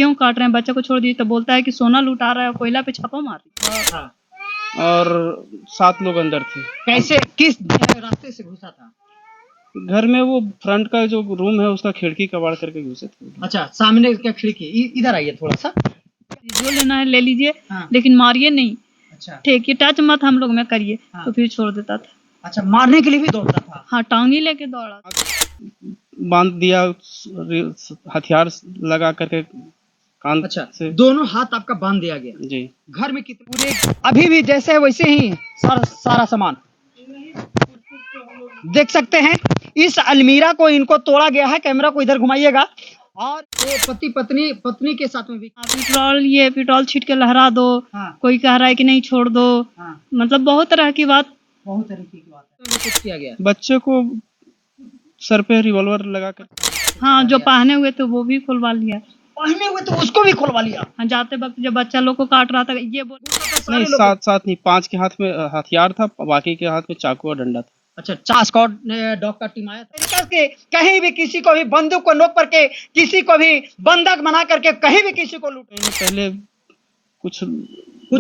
क्यों काट रहे हैं, बच्चे को छोड़ दिए। तो बोलता है कि सोना लुटा रहा है, कोयला पे छापा मार रही। हाँ। और 7 लोग अंदर थे। कैसे, किस रास्ते से घुसा था? घर में वो फ्रंट का जो रूम है उसका खिड़की कबाड़ करके घुसे थे। अच्छा, सामने क्या खिड़की? इधर आइए थोड़ा सा। जो लेना है ले लीजिए, हाँ। लेकिन मारिए नहीं। अच्छा। ठीक है, टच मत हम लोग में करिए। हाँ। तो फिर छोड़ देता था। अच्छा, मारने के लिए भी दौड़ता था? हाँ, टांगी लेके दौड़ा। बांध दिया, हथियार लगा करके कान अच्छा, से। दोनों हाथ आपका बांध दिया गया जी। घर में कितने पूरे अभी भी जैसे है वैसे ही सारा सामान देख सकते हैं। इस अलमीरा को इनको तोड़ा गया है। कैमरा को इधर घुमाइएगा। और ये पति पत्नी के साथ में भी पेट्रोल छीट के लहरा दो। हाँ। कोई कह रहा है कि नहीं छोड़ दो। हाँ। मतलब बहुत तरह की बात। बहुत तरीके की बात है। तो कुछ किया गया बच्चे को सर पे रिवॉल्वर लगा कर। हाँ, जो पहने हुए थे वो भी खुलवा लिया। पहने हुए तो उसको भी खुलवा लिया। हाँ, जाते वक्त जब बच्चा लोग को काट रहा था ये नहीं, साथ नहीं, 5 के हाथ में हथियार था, बाकी के हाथ में चाकू और डंडा था। अच्छा, 4 स्क्वाड डॉग का टीम आया था कि कहीं भी किसी को भी बंदूक को नोक करके किसी को भी बंधक बना करके कहीं भी किसी को लूटने। पहले कुछ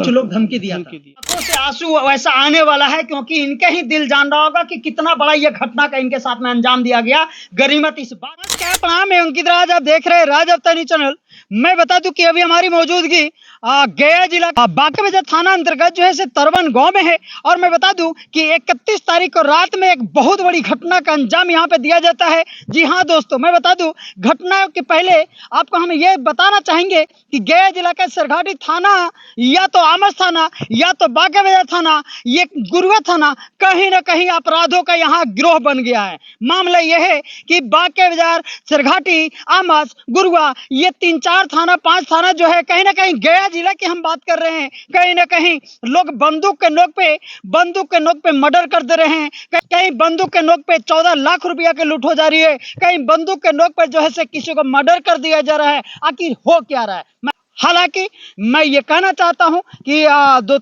लोग धमकी दिया था। आंखों से आंसू वैसा आने वाला है क्योंकि इनके ही दिल जान रहा होगा कि कितना बड़ा ये घटना का इनके साथ में अंजाम दिया गया। गरीमत इस बात क्या प्रणाम है अंकित राज, आप देख रहे हैं राज अफ्तानी चैनल। मैं बता दूं कि अभी हमारी मौजूदगी गया जिला बांका बाजार थाना अंतर्गत जो है से तरवन गांव में है। और मैं बता दूं कि 31 तारीख को रात में एक बहुत बड़ी घटना का अंजाम यहाँ पे दिया जाता है। जी हाँ दोस्तों, मैं बता दूं घटना के पहले आपको हम ये बताना चाहेंगे कि गया जिला का सरघाटी थाना या तो आमस थाना या तो बांका बाजार थाना, ये गुरुआ थाना कहीं ना कहीं अपराधों का यहाँ गिरोह बन गया है। मामला यह है कि बांका बाजार, सरघाटी, आमस, गुरुआ ये 3-4 थाना 5 थाना जो है कहीं ना कहीं गया जिला की हम बात कर रहे हैं। कहीं ना कहीं लोग बंदूक के नोक पे मर्डर कर दे रहे हैं। कहीं बंदूक के नोक पे 14 लाख रुपया के लूट हो जा रही है। कहीं बंदूक के नोक पे जो है से किसी को मर्डर कर दिया जा रहा है। आखिर हो क्या रहा है? हालांकि मैं ये कहना चाहता हूं कि 2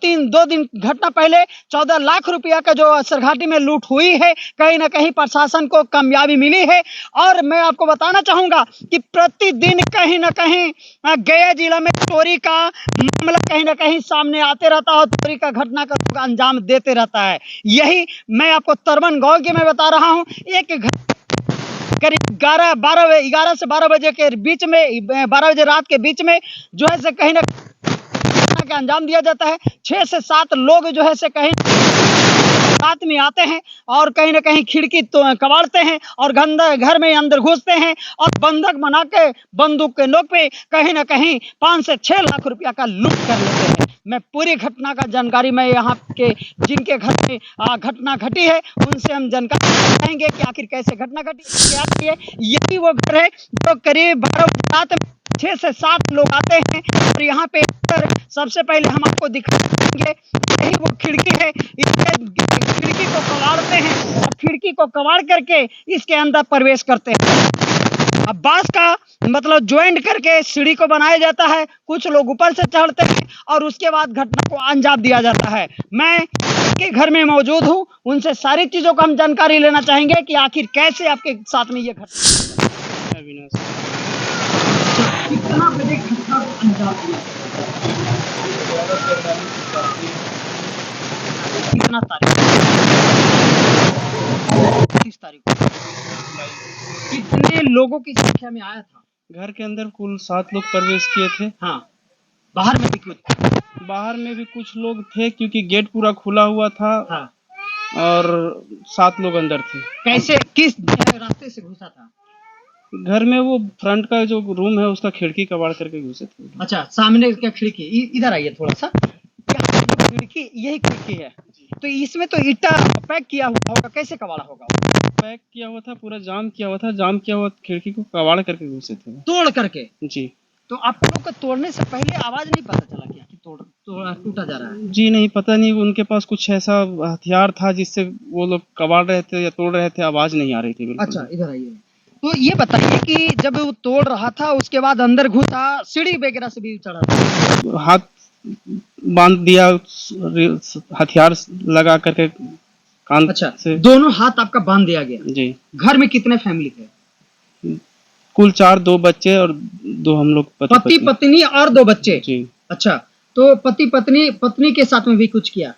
दिन घटना पहले 14 लाख रुपया का जो सरघाटी में लूट हुई है कहीं ना कहीं प्रशासन को कामयाबी मिली है। और मैं आपको बताना चाहूंगा कि प्रतिदिन कहीं ना कहीं गया जिला में चोरी का मामला कहीं ना कहीं सामने आते रहता है और चोरी का घटना का अंजाम देते रहता है। यही मैं आपको तरवन गांव की मैं बता रहा हूँ। एक करीब 11 से 12 बजे के बीच में 12 बजे रात के बीच में जो है से कहीं ना का अंजाम दिया जाता है। 6 से 7 लोग जो है से कहीं रात में आते हैं और कहीं ना कहीं खिड़की तो कबाड़ते हैं और घर में अंदर घुसते हैं और बंधक बना के बंदूक के नोक पे कहीं ना कहीं 5 से 6 लाख रुपया का लूट कर लेते हैं। मैं पूरी घटना का जानकारी मैं यहाँ के जिनके घर में घटना घटी है उनसे हम जानकारी चाहेंगे कि आखिर कैसे घटना घटी क्या है। यही वो घर है जो करीब 12 बजे रात में 6 से 7 लोग आते हैं और यहाँ पे सबसे पहले हम आपको दिखाएंगे। यही वो खिड़की है, इसके खिड़की को कबाड़ते हैं और खिड़की को कबाड़ करके इसके अंदर प्रवेश करते हैं। अब बांस का मतलब ज्वाइंट करके सीढ़ी को बनाया जाता है। कुछ लोग ऊपर से चढ़ते हैं और उसके बाद घटना को अंजाम दिया जाता है। मैं के घर में मौजूद हूँ, उनसे सारी चीजों को हम जानकारी लेना चाहेंगे कि आखिर कैसे आपके साथ में ये घटना कितना बड़े घटना को अंजाम दिया। कितना तारीख 30 तारीख को कितने लोगों की संख्या में आया था? घर के अंदर कुल 7 लोग प्रवेश किए थे। हाँ, बाहर में भी कुछ लोग थे क्योंकि गेट पूरा खुला हुआ था। हाँ। और 7 लोग अंदर थे। कैसे, किस रास्ते से घुसा था? घर में वो फ्रंट का जो रूम है उसका खिड़की कबाड़ करके घुसे थे। अच्छा, सामने क्या खिड़की? इधर आइए थोड़ा सा। खिड़की यही खिड़की है तो इसमें तो ईटा पैक किया हुआ होगा, कैसे कबाड़ा होगा? पैक किया हुआ था, पूरा जाम किया हुआ खिड़की को कबाड़ करके घुसे थे, तोड़ करके। जी। तो आप लोग को तोड़ने से पहले आवाज नहीं पता चला क्या कि टूटा जा रहा है? जी नहीं, पता नहीं, उनके पास कुछ ऐसा हथियार था जिससे वो लोग कबाड़ रहे थे या तोड़ रहे थे, आवाज नहीं आ रही थी बिल्कुल। अच्छा, इधर आइए। तो ये बताइए कि जब वो तोड़ रहा था उसके बाद अंदर घुसा, सीढ़ी वगैरह से भी चढ़ा था? हाथ बांध दिया, हथियार लगा करके कान अच्छा से। दोनों हाथ आपका बांध दिया गया? जी। घर में कितने फैमिली थे? कुल 4, 2 बच्चे और 2 हम लोग पति पत्नी और 2 बच्चे। जी। अच्छा, तो पति पत्नी के साथ में भी कुछ किया?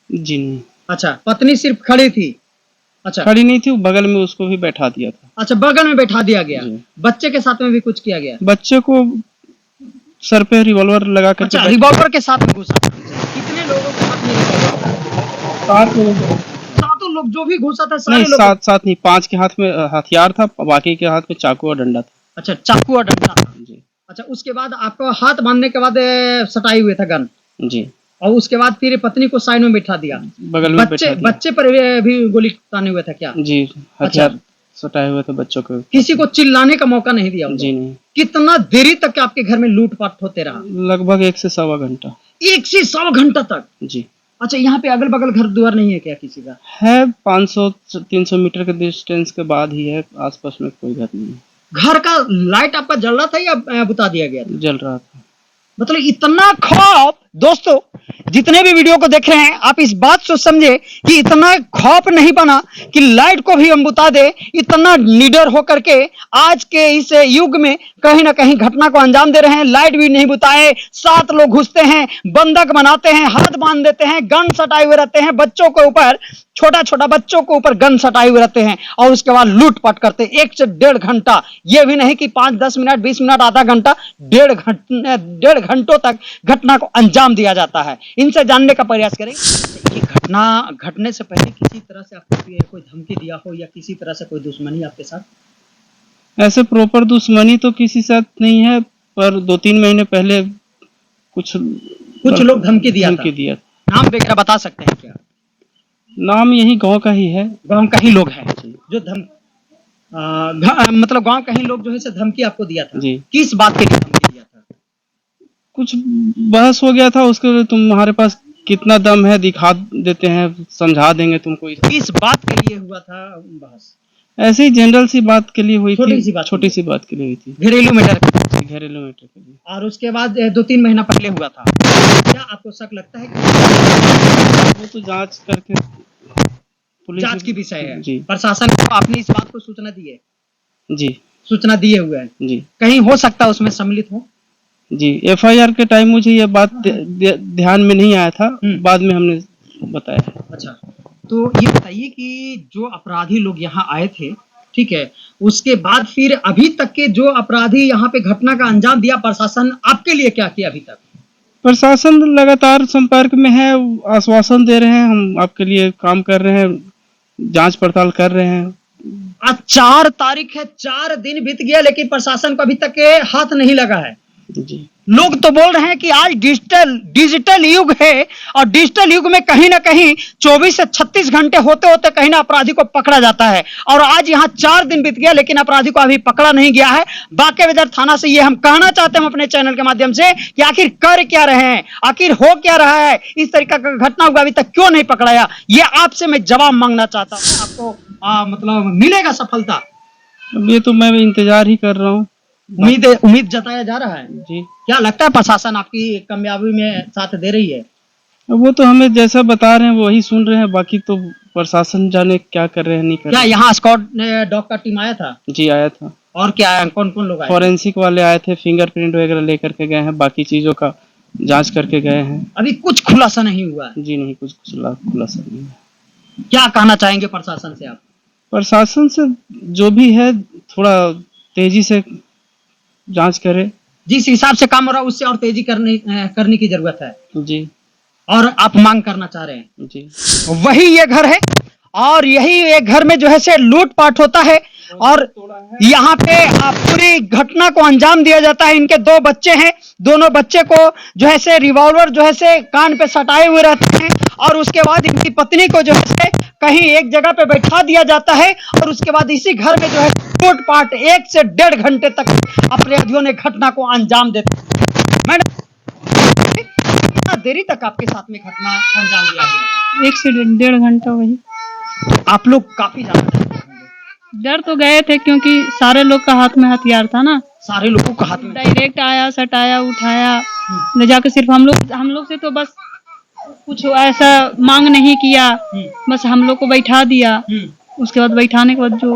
जी नहीं। अच्छा, पत्नी सिर्फ खड़ी थी। अच्छा, खड़ी नहीं थी, बगल में उसको भी बैठा दिया था। अच्छा, बगल में बैठा दिया गया। जी। बच्चे के साथ में भी कुछ किया गया? बच्चे को सर पे रिवॉल्वर लगा कर। अच्छा, रिवॉल्वर के साथ में घुसा। कितने लोगों के हाथ में रिवॉल्वर था? 7 लोग। सातों लोग जो भी घुसा था सारे नहीं, लोग? 7 नहीं, 5 के हाथ में हथियार था, बाकी के हाथ में चाकू और डंडा था। अच्छा, चाकू और डंडा था। जी। अच्छा, उसके बाद आपको हाथ बांधने के बाद सटाई हुए था गन, जी। और उसके बाद फिर पत्नी को साइड में बैठा दिया, बगल में बैठा दिया। बच्चे पर भी गोली ताने हुए थे क्या? जी, हथियार सटाए हुए थे बच्चों को। किसी को चिल्लाने का मौका नहीं दिया? जी नहीं। कितना देरी तक आपके घर में लूटपाट होते रहा? लगभग 1 से सवा घंटा। 1 से सवा घंटा तक? जी। अच्छा, यहाँ पे अगल बगल घर द्वार नहीं है क्या किसी का? है, 500-300 मीटर के डिस्टेंस के बाद ही है, आसपास में कोई घर नहीं है। घर का लाइट आपका जल रहा था या बुता दिया गया था? जल रहा था। मतलब इतना खौफ। दोस्तों, जितने भी वीडियो को देख रहे हैं, आप इस बात से समझे कि इतना खौफ नहीं बना कि लाइट को भी हम बुता दे। इतना निडर होकर के आज के इस युग में कहीं ना कहीं घटना को अंजाम दे रहे हैं। लाइट भी नहीं बुताए, 7 लोग घुसते हैं, बंधक बनाते हैं, हाथ बांध देते हैं, गन सटाए हुए रहते हैं बच्चों के ऊपर, छोटा छोटा बच्चों के ऊपर गन सटाए हुए रहते हैं, और उसके बाद लूटपाट करते हैं 1 से 1.5 घंटा। ये भी नहीं कि 5-10 मिनट, 20 मिनट, आधा घंटा, 1.5 घंटों तक घटना को अंजाम दिया जाता है। इनसे जानने का प्रयास करेंगे कि घटना घटने से पहले किसी तरह से आपको कोई धमकी दिया हो या किसी तरह से कोई दुश्मनी आपके साथ? ऐसे प्रॉपर दुश्मनी तो किसी साथ नहीं है, पर 2-3 महीने पहले कुछ लोग धमकी दिया था। नाम वगैरह बता सकते हैं क्या? नाम यही गांव का ही है। गांव का ही लोग हैं जो मतलब गांव का ही लोग जो है से धमकी आपको दिया था? जी। किस बात के लिए धमकी दिया था? कुछ बहस हो गया था, उसके लिए तुम्हारे पास कितना दम है, दिखा देते हैं, समझा देंगे तुमको। किस बात के लिए हुआ था बहस? ऐसे ही जनरल सी बात के लिए हुई थी। छोटी सी बात के लिए हुई थी। घरेलू मैटर के लिए। और उसके बाद 2-3 महीना पहले हुआ था। क्या आपको शक लगता है कि वो तो जांच करके जांच की विषय है? जी। प्रशासन को आपने इस बात को सूचना दी है? जी, सूचना दिए हुए है। जी। कहीं हो सकता है उसमें सम्मिलित हो? जी, एफआईआर के टाइम मुझे ये बात ध्यान में नहीं आया था, बाद में हमने बताया। अच्छा, तो ये बताइए कि जो अपराधी लोग यहाँ आए थे, ठीक है, उसके बाद फिर अभी तक के जो अपराधी यहाँ पे घटना का अंजाम दिया, प्रशासन आपके लिए क्या किया अभी तक? प्रशासन लगातार संपर्क में है, आश्वासन दे रहे हैं, हम आपके लिए काम कर रहे हैं, जांच पड़ताल कर रहे हैं। आज 4 तारीख है, 4 दिन बीत गया, लेकिन प्रशासन को अभी तक के हाथ नहीं लगा है। जी। लोग तो बोल रहे हैं कि आज डिजिटल युग है, और डिजिटल युग में कहीं ना कहीं 24 से 36 घंटे होते होते कहीं ना अपराधी को पकड़ा जाता है, और आज यहाँ 4 दिन बीत गया लेकिन अपराधी को अभी पकड़ा नहीं गया है। बांके थाना से ये हम कहना चाहते हैं अपने चैनल के माध्यम से कि आखिर कर क्या रहे हैं, आखिर हो क्या रहा है, इस तरीका का घटना हुआ अभी तक क्यों नहीं पकड़ाया, ये आपसे मैं जवाब मांगना चाहता हूँ। आपको मतलब मिलेगा सफलता? अब ये तो मैं इंतजार ही कर रहा हूँ। उम्मीद जताया जा रहा है। जी। क्या लगता है प्रशासन आपकी कामयाबी में साथ दे रही है? वो तो हमें जैसा बता रहे हैं वही सुन रहे हैं, बाकी तो प्रशासन जाने क्या कर रहे हैं, नहीं कर रहे। क्या यहाँ स्क्वाड डॉग का टीम आया था? जी, आया था। और क्या आया, कौन कौन लोग आए? फॉरेंसिक वाले आए थे, फिंगरप्रिंट वगैरह लेकर के गए हैं, बाकी चीजों का जांच करके गए हैं। अभी कुछ खुलासा नहीं हुआ है? जी नहीं, कुछ खुलासा नहीं है। क्या कहना चाहेंगे प्रशासन से आप? प्रशासन से जो भी है थोड़ा तेजी से जांच करे। जिस हिसाब से काम हो रहा है उससे और तेजी करने की जरूरत है। जी। और आप मांग करना चाह रहे हैं? जी। वही ये घर है, और यही एक घर में जो है से लूटपाट होता है, और यहाँ पे पूरी घटना को अंजाम दिया जाता है। इनके 2 बच्चे हैं, दोनों बच्चे को जो है से रिवॉल्वर जो है से कान पे सटाए हुए रहते हैं, और उसके बाद इनकी पत्नी को जो है से कहीं एक जगह पे बैठा दिया जाता है, और उसके बाद इसी घर में जो है लूटपाट 1 से 1.5 घंटे तक अपराधियों ने घटना को अंजाम देते हैं। मैडम, कितना देरी तक आपके साथ में घटना अंजाम दिया गया? 1 से 1.5 घंटा। वही आप लोग काफी ज्यादा डर तो गए थे, क्योंकि सारे लोग का हाथ में हथियार था ना। सारे लोगों का हाथ में डायरेक्ट आया, सटाया, उठाया, ले जाकर सिर्फ हम लोग से तो बस कुछ ऐसा मांग नहीं किया, बस हम लोग को बैठा दिया। उसके बाद बैठाने के बाद जो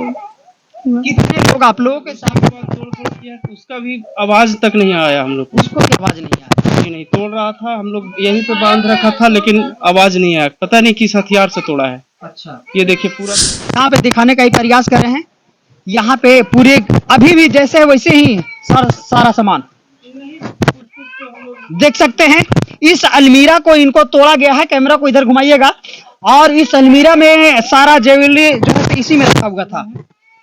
कितने लोग आप लोगों के साथ? तोड़ किया, उसका भी आवाज तक नहीं आया हम लोग को। उसको भी आवाज नहीं आई? नहीं, तोड़ रहा था, हम लोग यहीं पे बांध रखा था, लेकिन आवाज नहीं आया। पता नहीं किस हथियार से तोड़ा है। अच्छा, ये देखिए पूरा यहाँ पे दिखाने का ही प्रयास कर रहे हैं। यहाँ पे पूरे अभी भी जैसे है वैसे ही सारा सामान देख सकते हैं। इस अलमीरा को इनको तोड़ा गया है। कैमरा को इधर घुमाइएगा। और इस अलमीरा में सारा ज्वेलरी जो है इसी में रखा हुआ था।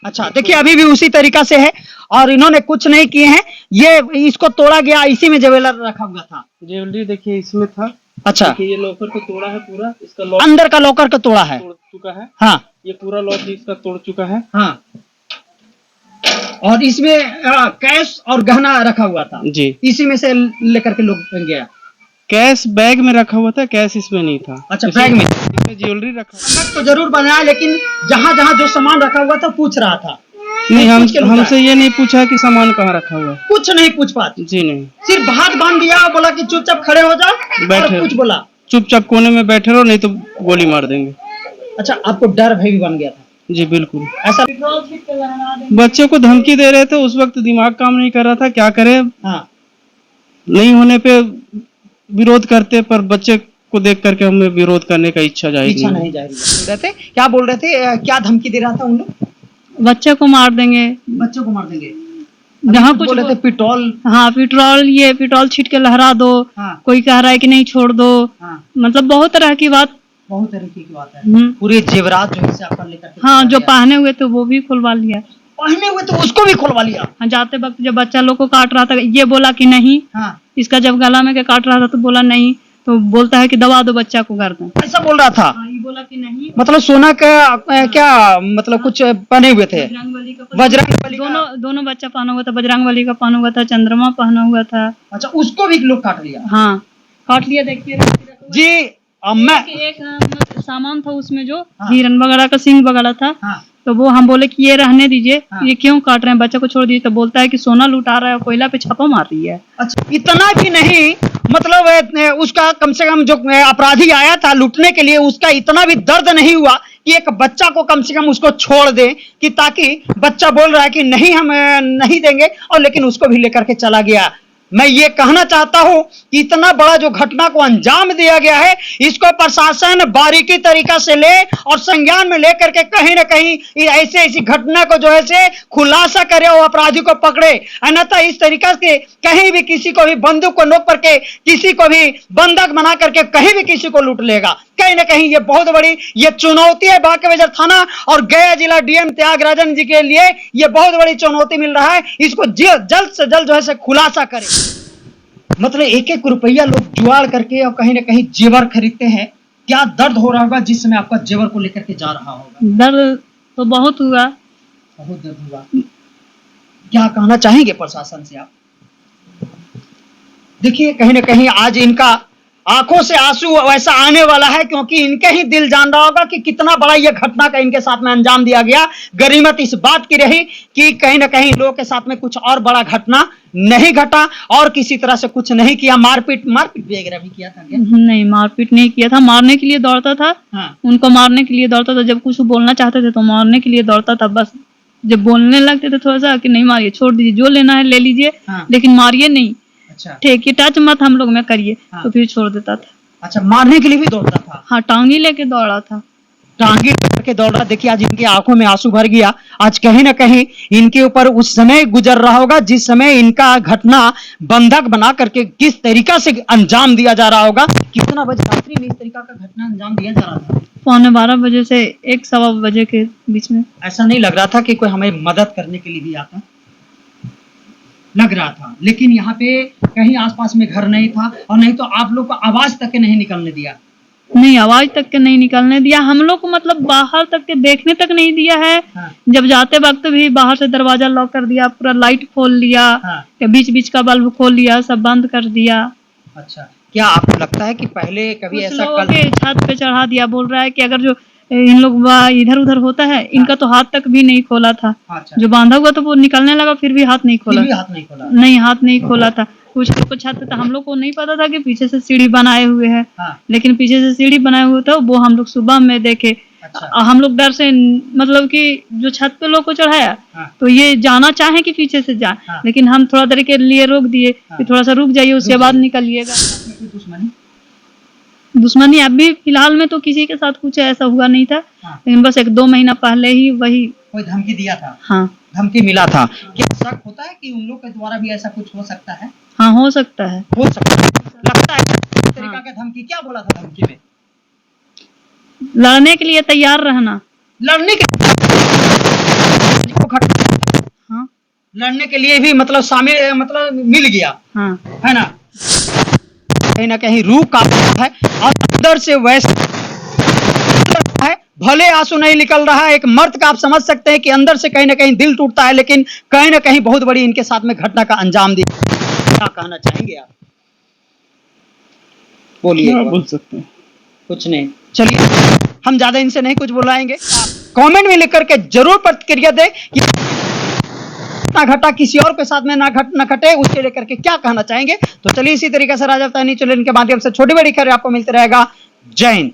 अच्छा, देखिए अभी भी उसी तरीका से है और इन्होंने कुछ नहीं किए हैं। ये इसको तोड़ा गया, इसी में ज्वेलर रखा हुआ था। ज्वेलरी देखिए इसमें था। अच्छा, देखिए ये लॉकर को तोड़ा है पूरा, इसका लॉक अंदर का लॉकर को तोड़ा है। तोड़ चुका है। हाँ ये पूरा लॉक इसका तोड़ चुका है। हाँ, और इसमें कैश और गहना रखा हुआ था जी, इसी में से लेकर के लोग गया। कैश बैग में रखा हुआ था, कैश इसमें नहीं था। अच्छा, बैग में इसमें ज्वेलरी रखा हुआ तो जरूर बनाया, लेकिन जहाँ जहाँ जो सामान रखा हुआ था पूछ रहा था। नहीं, पूछ के लूटा हमसे ये नहीं पूछा कि सामान कहाँ रखा हुआ है। कुछ नहीं पूछ पाती। जी नहीं, सिर्फ हाथ बांध दिया और बोला कि चुपचाप खड़े हो जाओ, बैठे और कुछ बोला। चुपचाप कोने में बैठे रहो, नहीं तो गोली मार देंगे। अच्छा, आपको डर भय भी बन गया था? जी बिल्कुल। ऐसा? बच्चे को धमकी दे रहे थे, उस वक्त दिमाग काम नहीं कर रहा था, क्या करे। हाँ, नहीं होने पे विरोध करते, पर बच्चे को देख करके हमें विरोध करने का इच्छा इच्छा जाहिर नहीं जाहिर बोल रहे थे। क्या बोल रहे थे? क्या धमकी दे रहा था उन लोग? बच्चे को मार देंगे, बच्चों को मार देंगे। जहाँ कुछ कुछ बोल रहे थे पेट्रोल। हाँ, पेट्रोल छीट के लहरा दो। हाँ कोई कह रहा है कि नहीं छोड़ दो। हाँ, मतलब बहुत तरह की बात। बहुत तरीके की बात है। पूरे जेवरात जो है आपका लेकर के हाँ, जो गया। पहने हुए थे वो भी खुलवा लिया। पहने हुए तो उसको भी खुलवा लिया। हाँ, जाते वक्त जब बच्चा लोग को काट रहा था, ये बोला कि नहीं। हाँ, इसका जब गला में के काट रहा था तो बोला नहीं, तो बोलता है कि दबा दो बच्चा को गर्दन। ऐसा बोल रहा था। हाँ, ये बोला कि नहीं। मतलब सोना का क्या मतलब कुछ पहने हुए थे? बजरंगबली का बजरंगबली का। दोनों बच्चा पहना हुआ था। बजरंगबली का पहना हुआ था, चंद्रमा पहना हुआ था। अच्छा, उसको भी लोग काट लिया। हाँ, काट लिया। देखिए जी, मैं एक सामान था उसमें जो हाँ। हिरन वगैरह का सींग वगैरह था। हाँ, तो वो हम बोले कि ये रहने दीजिए। हाँ। ये क्यों काट रहे हैं, बच्चा को छोड़ दीजिए। तो बोलता है कि सोना लुटा रहा है, कोयला पे छापा मार रही है। अच्छा, इतना भी नहीं। मतलब उसका कम से कम जो अपराधी आया था लूटने के लिए, उसका इतना भी दर्द नहीं हुआ कि एक बच्चा को कम से कम उसको छोड़ दे, कि ताकि बच्चा बोल रहा है कि नहीं हम नहीं देंगे, और लेकिन उसको भी लेकर के चला गया। मैं ये कहना चाहता हूं कि इतना बड़ा जो घटना को अंजाम दिया गया है, इसको प्रशासन बारीकी तरीका से ले और संज्ञान में लेकर के कहीं न कहीं ऐसी घटना को जो है से खुलासा करे और अपराधी को पकड़े। अन्यथा इस तरीका से कहीं भी किसी को भी बंदूक को नोक करके किसी को भी बंधक बना करके कहीं भी किसी को लूट लेगा। कहीं ना कहीं ये बहुत बड़ी ये चुनौती है बांके बाजार थाना और गया जिला डीएम त्यागराजन जी के लिए। ये बहुत बड़ी चुनौती मिल रहा है, इसको जल्द से जल्द जो है से खुलासा करें। मतलब एक एक रुपया लोग जुगाड़ करके और कहीं ना कहीं जेवर खरीदते हैं। क्या दर्द हो रहा होगा जिस समय आपका जेवर को लेकर के जा रहा होगा? दर्द तो बहुत हुआ। बहुत दर्द हुआ। क्या कहना चाहेंगे प्रशासन से आप? देखिए कहीं ना कहीं आज इनका आंखों से आंसू वैसा आने वाला है, क्योंकि इनके ही दिल जान रहा होगा कि कितना बड़ा यह घटना का इनके साथ में अंजाम दिया गया। गनीमत इस बात की रही कि कहीं ना कहीं लोगों के साथ में कुछ और बड़ा घटना नहीं घटा और किसी तरह से कुछ नहीं किया। मारपीट वगैरह भी किया था क्या? नहीं, मारपीट नहीं किया था। मारने के लिए दौड़ता था। हाँ। उनको मारने के लिए दौड़ता था। जब कुछ बोलना चाहते थे तो मारने के लिए दौड़ता था। बस जब बोलने लगते थे थोड़ा सा कि नहीं मारिए, छोड़ दीजिए, जो लेना है ले लीजिए, हाँ। लेकिन मारिए नहीं। अच्छा, ठीक है, टच मत हम लोग में करिए। हाँ। तो फिर छोड़ देता था। अच्छा, मारने के लिए भी दौड़ता था? हाँ, टांगी लेके दौड़ा था। टांगे करके दौड़ रहा। देखिए आज इनकी आंखों में आंसू भर गया। आज कहीं ना कहीं इनके ऊपर उस समय गुजर रहा होगा जिस समय इनका घटना बंधक बना करके किस तरीका से अंजाम दिया जा रहा होगा। कितना बजे रात्रि में इस तरीका का घटना अंजाम दिया जा रहा था? 12:15 बजे से 1-1:15 बजे के बीच में। ऐसा नहीं लग रहा था कि कोई हमें मदद करने के लिए भी आता? लग रहा था, लेकिन यहाँ पे कहीं आसपास में घर नहीं था और नहीं तो आप लोग को आवाज तक के नहीं निकलने दिया। नहीं, आवाज तक के नहीं निकलने दिया। हम लोग को मतलब बाहर तक के देखने तक नहीं दिया है। हाँ। जब जाते वक्त भी बाहर से दरवाजा लॉक कर दिया, पूरा लाइट खोल लिया। हाँ। बीच बीच का बल्ब खोल लिया, सब बंद कर दिया। अच्छा, क्या आपको लगता है कि पहले कभी कुछ ऐसा लोगों के छत पे चढ़ा दिया। बोल रहा है कि अगर जो इन लोग इधर उधर होता है, इनका तो हाथ तक भी नहीं खोला था। अच्छा। जो बांधा हुआ तो वो निकलने लगा, फिर भी हाथ नहीं खोला। फिर भी हाथ नहीं खोला? नहीं, हाथ नहीं खोला था। कुछ लोग को छत था, हम लोग को नहीं पता था कि पीछे से सीढ़ी बनाए हुए हैं। हाँ। लेकिन पीछे से सीढ़ी बनाए हुए था, वो हम लोग सुबह में देखे। अच्छा। हम लोग डर से मतलब कि जो छत पे लोग को चढ़ाया हाँ। तो ये जाना चाहे कि पीछे से जाए, हाँ। लेकिन हम थोड़ा देर के लिए रोक दिए हाँ। कि थोड़ा सा रुक जाइए, उसके रुक बाद जाइए। निकलिएगा। दुश्मनी दुश्मनी अभी फिलहाल में तो किसी के साथ कुछ ऐसा हुआ नहीं था, हाँ। लेकिन बस 1-2 महीना पहले ही वही। कोई धमकी दिया था? हाँ धमकी मिला था। क्या शक होता है कि उन लोग के द्वारा भी ऐसा कुछ हो सकता है? हाँ, हो सकता है। हो सकता है, लगता है। इस तरीका हाँ। का धमकी क्या बोला था धमकी में? लड़ने के लिए तैयार रहना। लड़ने के हाँ लड़ने के लिए भी मतलब शामिल मतलब मिल गया हाँ है ना? कहीं ना कहीं रूह कांपता है और अंदर से वैसे है, भले आंसू नहीं निकल रहा है, एक मर्द का आप समझ सकते हैं कि अंदर से कहीं ना कहीं दिल टूटता है, लेकिन कहीं ना कहीं बहुत बड़ी इनके साथ में घटना का अंजाम दिया। क्या कहना चाहेंगे आप? बोलिए। क्या बोल सकते हैं? कुछ नहीं, चलिए हम ज्यादा इनसे नहीं कुछ बुलाएंगे। कमेंट में लिख करके जरूर प्रतिक्रिया दें कि ना घटा किसी और के साथ में ना घटे, उसके लेकर के क्या कहना चाहेंगे। तो चलिए इसी तरीके से राजा तानी चैनल के माध्यम से छोटी बड़ी खबर आपको मिलती रहेगा। जय हिंद।